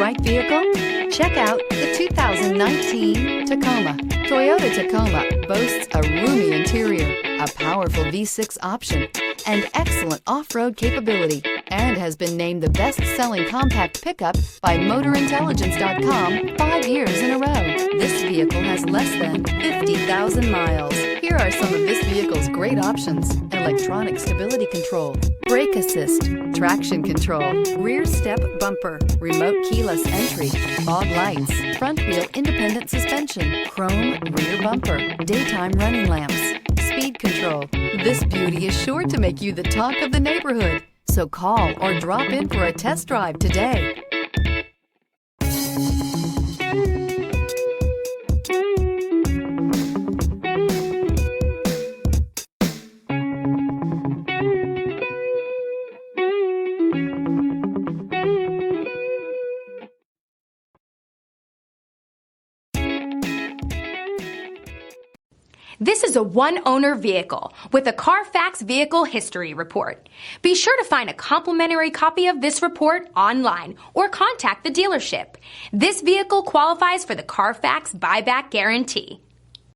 right vehicle? Check out the 2019 Tacoma. Toyota Tacoma boasts a roomy interior, a powerful V6 option, and excellent off-road capability, and has been named the best-selling compact pickup by MotorIntelligence.com 5 years in a row. This vehicle has less than 50,000 miles. Here are some of this vehicle's great options: electronic stability control, brake assist, traction control, rear step bumper, remote keyless entry, fog lights, front wheel independent suspension, chrome rear bumper, daytime running lamps, speed control. This beauty is sure to make you the talk of the neighborhood. So call or drop in for a test drive today. This is a one-owner vehicle with a CARFAX Vehicle History Report. Be sure to find a complimentary copy of this report online or contact the dealership. This vehicle qualifies for the CARFAX Buyback Guarantee.